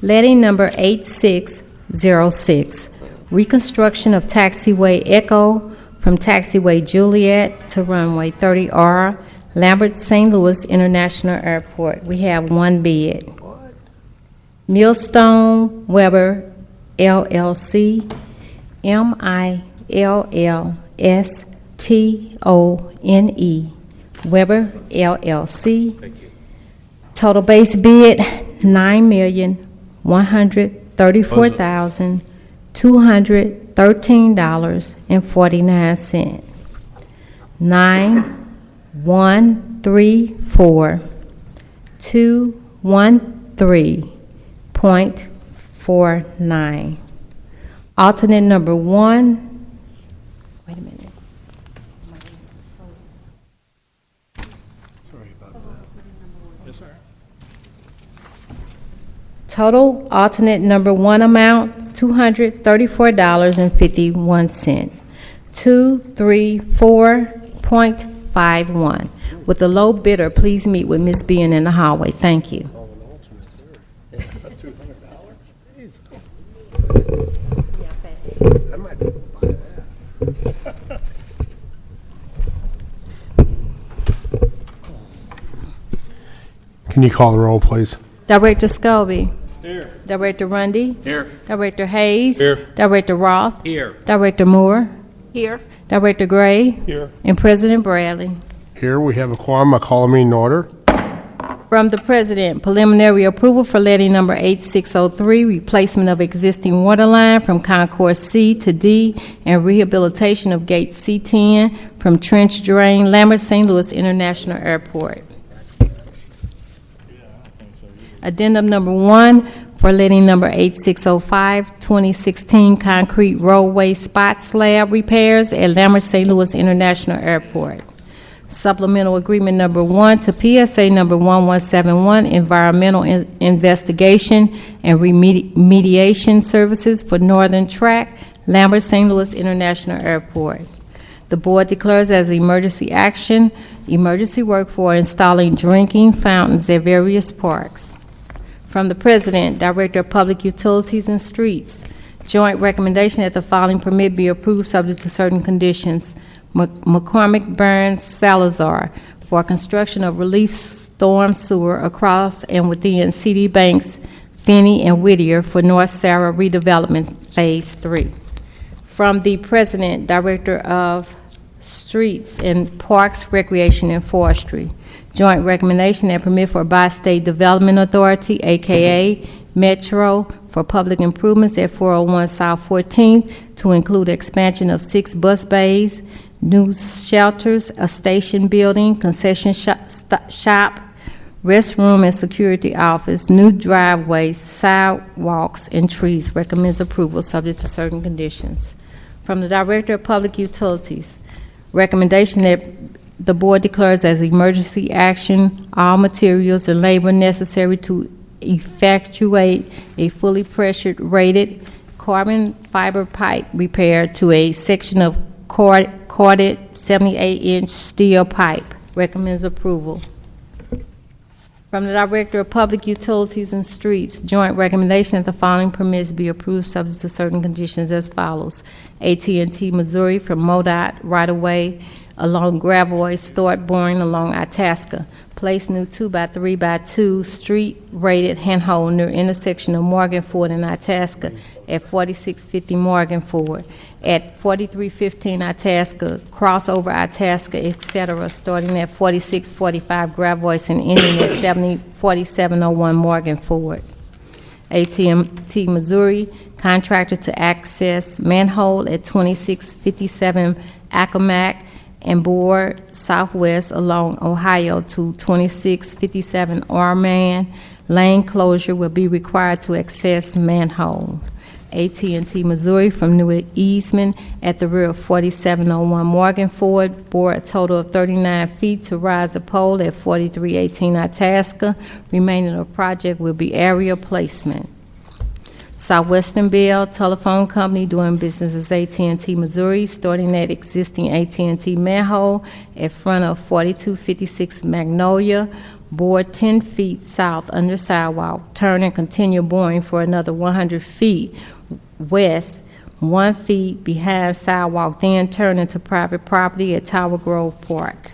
Letting number 8606, reconstruction of taxiway Echo from taxiway Juliet to runway 30R, Lambert St. Louis International Airport. We have one bid. Millstone Weber LLC, MILLSTONE Weber LLC. Total base bid $9,134,213.49. 9134,213.49. Alternate number 1. Wait a minute. Sorry about that. Yes, sir. Total alternate number 1 amount, $234.51. 234.51. With the low bidder, please meet with Ms. Bean in the hallway. Thank you. $200? Jesus. I might be able to buy that. Can you call the roll, please? Director Scobie. Here. Director Rundy. Here. Director Hayes. Here. Director Roth. Here. Director Moore. Here. Director Gray. Here. And President Bradley. Here we have a quorum. I call a meeting to order. From the President, preliminary approval for letting number 8603, replacement of existing water line from Concourse C to D, and rehabilitation of Gate C10 from Trench Drain, Lambert St. Louis International Airport. Addendum number 1 for letting number 8605, 2016 concrete roadway spot slab repairs at Lambert St. Louis International Airport. Supplemental agreement number 1 to PSA number 1171, environmental investigation and remediation services for Northern Track, Lambert St. Louis International Airport. The board declares as emergency action, emergency work for installing drinking fountains at various parks. From the President, Director of Public Utilities and Streets, joint recommendation that the following permit be approved subject to certain conditions. McCormick Burns Salazar for construction of relief storm sewer across and within CD Banks, Finney, and Whittier for North Sarah redevelopment phase 3. From the President, Director of Streets and Parks, Recreation, and Forestry, joint recommendation that permit for Bi-State Development Authority, aka Metro, for public improvements at 401 South 14th to include expansion of 6 bus bays, new shelters, a station building, concession shop, restroom and security office, new driveways, sidewalks, and trees. Recommends approval subject to certain conditions. From the Director of Public Utilities, recommendation that the board declares as emergency action all materials and labor necessary to effectuate a fully pressure rated carbon fiber pipe repair to a section of corded 78-inch steel pipe. Recommends approval. From the Director of Public Utilities and Streets, joint recommendation that the following permits be approved subject to certain conditions as follows. AT&T Missouri from MoDOT right-of-way along Gravois, start boring along Itasca. Place new 2x3x2 street rated handhold near intersection of Morgan Ford and Itasca at 4650 Morgan Ford, at 4315 Itasca, crossover Itasca, etc., starting at 4645 Gravois and ending at 4701 Morgan Ford. AT&T Missouri, contractor to access manhole at 2657 Accomack and Board Southwest along Ohio to 2657 Orman. Lane closure will be required to access manhole. AT&T Missouri from New Eastman at the rear of 4701 Morgan Ford, bore a total of 39 feet to rise a pole at 4318 Itasca. Remaining of project will be area placement. Southwestern Bell Telephone Company doing business as AT&T Missouri, starting at existing AT&T manhole in front of 4256 Magnolia, bore 10 feet south under sidewalk, turn and continue boring for another 100 feet west, 1 feet behind sidewalk, then turn into private property at Tower Grove Park.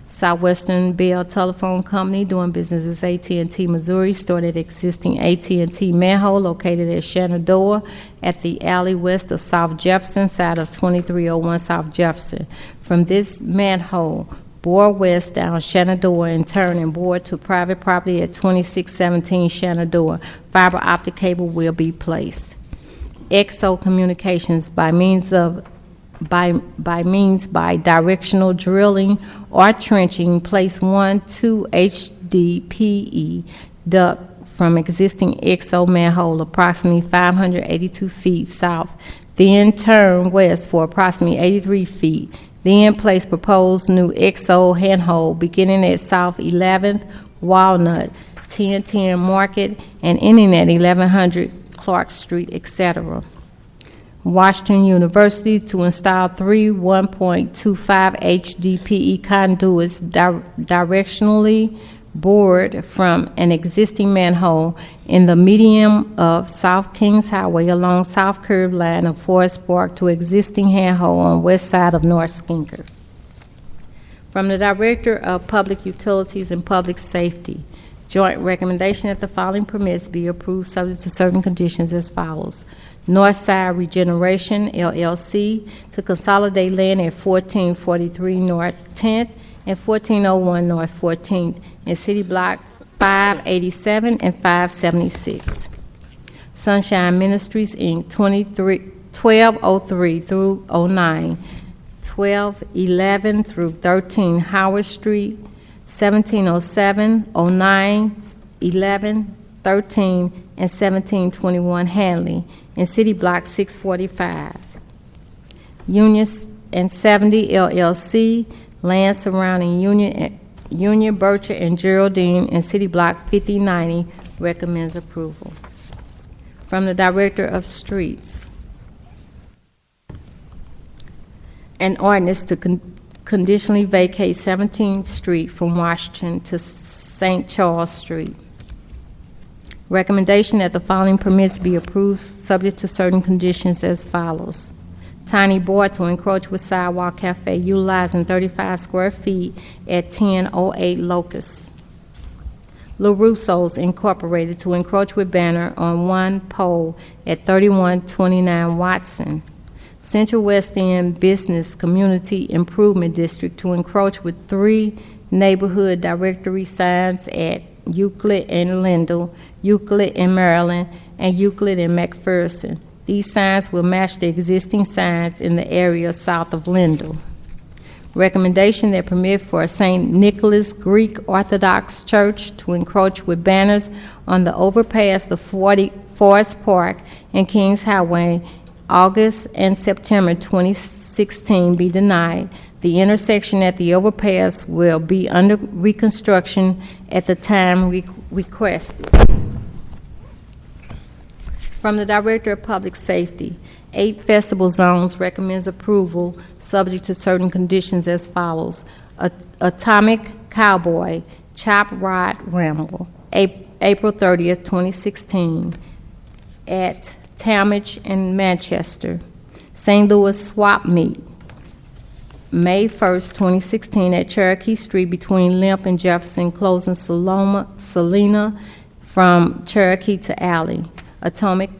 Southwestern Bell Telephone Company doing business as AT&T Missouri, started existing AT&T manhole located at Shenandoah at the alley west of South Jefferson, side of 2301 South Jefferson. From this manhole, bore west down Shenandoah and turn and bore to private property at 2617 Shenandoah. Fiber optic cable will be placed. XO Communications by directional drilling or trenching, place 1-2 HDPE duct from existing XO manhole approximately 582 feet south, then turn west for approximately 83 feet, then place proposed new XO handhole beginning at South 11th Walnut, 1010 Market, and ending at 1100 Clark Street, etc. Washington University to install 3 1.25 HDPE conduits directionally bored from an existing manhole in the medium of South Kings Highway along South Curve line of Forest Park to existing handhole on west side of North Skinker. From the Director of Public Utilities and Public Safety, joint recommendation that the following permits be approved subject to certain conditions as follows. Northside Regeneration, LLC, to consolidate land at 1443 North 10th and 1401 North 14th in City Block 587 and 576. Sunshine Ministries, Inc., 1203 through 09, 1211 through 13 Howard Street, 1707, 09, 11, 13, and 1721 Hanley in City Block 645. Union and 70 LLC, land surrounding Union, Bircher, and Geraldine in City Block 5090, recommends approval. From the Director of Streets, an ordinance to conditionally vacate 17th Street from Washington to St. Charles Street. Recommendation that the following permits be approved subject to certain conditions as follows. Tiny Board to encroach with Sidewalk Cafe utilizing 35 square feet at 1008 Locust. LaRusso's Incorporated to encroach with banner on one pole at 3129 Watson. Central West End Business Community Improvement District to encroach with 3 neighborhood directory signs at Euclid and Lindell, Euclid in Maryland, and Euclid in McPherson. These signs will match the existing signs in the area south of Lindell. Recommendation that permit for St. Nicholas Greek Orthodox Church to encroach with banners on the overpass of Forest Park and Kings Highway, August and September 2016 be denied. The intersection at the overpass will be under reconstruction at the time requested. From the Director of Public Safety, 8 festival zones recommends approval subject to certain conditions as follows. Atomic Cowboy, Chop Rod Ramble, April 30th, 2016, at Talmadge and Manchester. St. Louis Swap Meet, May 1st, 2016, at Cherokee Street between Lemp and Jefferson, closing Salina from Cherokee to Alley. Atomic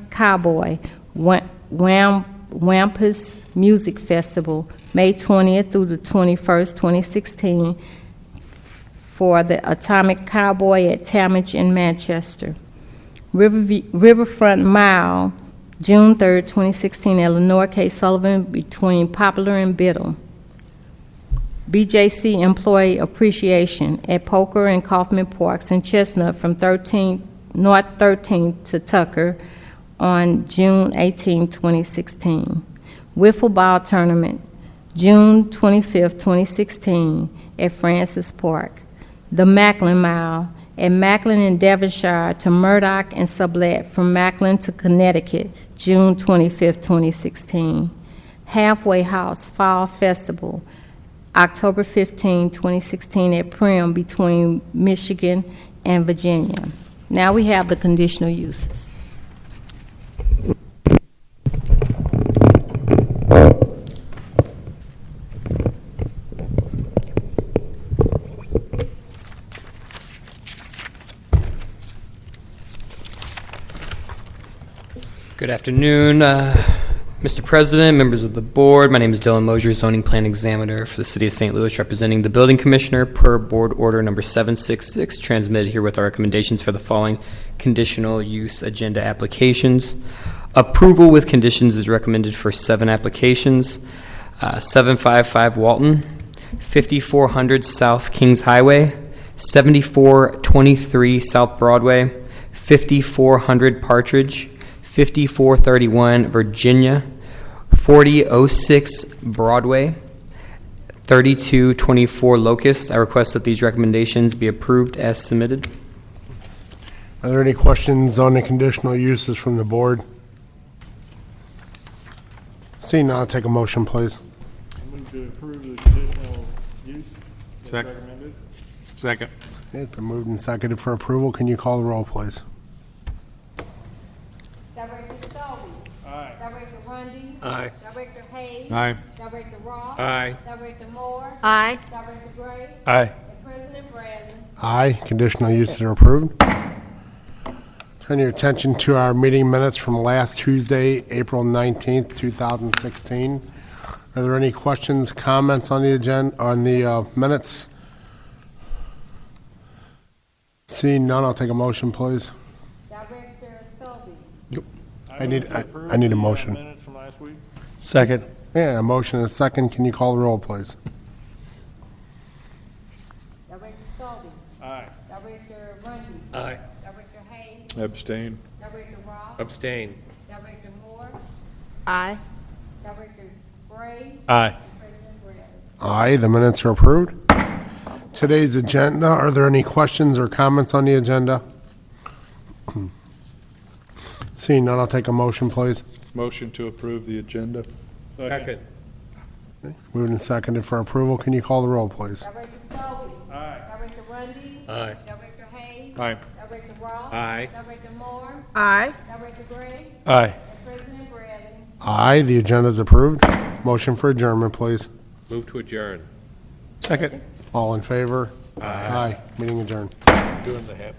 Cowboy, Wampus Music Festival, May 20th through the 21st, 2016, for the Atomic Cowboy at Talmadge in Manchester. Riverfront Mile, June 3rd, 2016, at Lenore K. Sullivan between Poplar and Biddle. BJC Employee Appreciation at Poker and Kaufman Parks in Chestnut from North 13th to Tucker on June 18, 2016. Wiffle Ball Tournament, June 25, 2016, at Francis Park. The Macklin Mile at Macklin and Devonshire to Murdoch and Sublet from Macklin to Connecticut, June 25, 2016. Halfway House Fall Festival, October 15, 2016 at Primm between Michigan and Virginia. Now we have the conditional uses. Good afternoon, Mr. President, members of the board. My name is Dylan Mosier, zoning plan examiner for the city of St. Louis, representing the building commissioner per board order number 766, transmitted here with our recommendations for the following conditional use agenda applications. Approval with conditions is recommended for 7 applications. 755 Walton, 5400 South Kings Highway, 7423 South Broadway, 5400 Partridge, 5431 Virginia, 4006 Broadway, 3224 Locust. I request that these recommendations be approved as submitted. Are there any questions on the conditional uses from the board? Seeing none, I'll take a motion, please. Move to approve the conditional use as recommended. Second. Okay, it's been moved and seconded for approval. Can you call the roll, please? Director Stolby. Aye. Director Rundy. Aye. Director Hayes. Aye. Director Ross. Aye. Director Moore. Aye. Director Gray. Aye. And President Bradley. Aye, conditional uses are approved. Turn your attention to our meeting minutes from last Tuesday, April 19th, 2016. Are there any questions, comments on the agenda, on the minutes? Seeing none, I'll take a motion, please. Director Stolby. I need- move to I- approve I need a the, motion. Minutes from last week. Second. Yeah, a motion and a second. Can you call the roll, please? Director Stolby. Aye. Director Rundy. Aye. Director Hayes. Abstain. Director Ross. Abstain. Director Moore. Aye. Director Gray. Aye. And President Bradley. Aye, the minutes are approved. Today's agenda, are there any questions or comments on the agenda? Seeing none, I'll take a motion, please. Motion to approve the agenda. Second. Moved and seconded for approval. Can you call the roll, please? Director Stolby. Aye. Director Rundy. Aye. Director Hayes. Aye. Director Ross. Aye. Director Moore. Aye. Director Gray. Aye. And President Bradley. Aye, the agenda is approved. Motion for adjournment, please. Move to adjourn. Second. All in favor? Aye. Meeting adjourned. Doing the happy.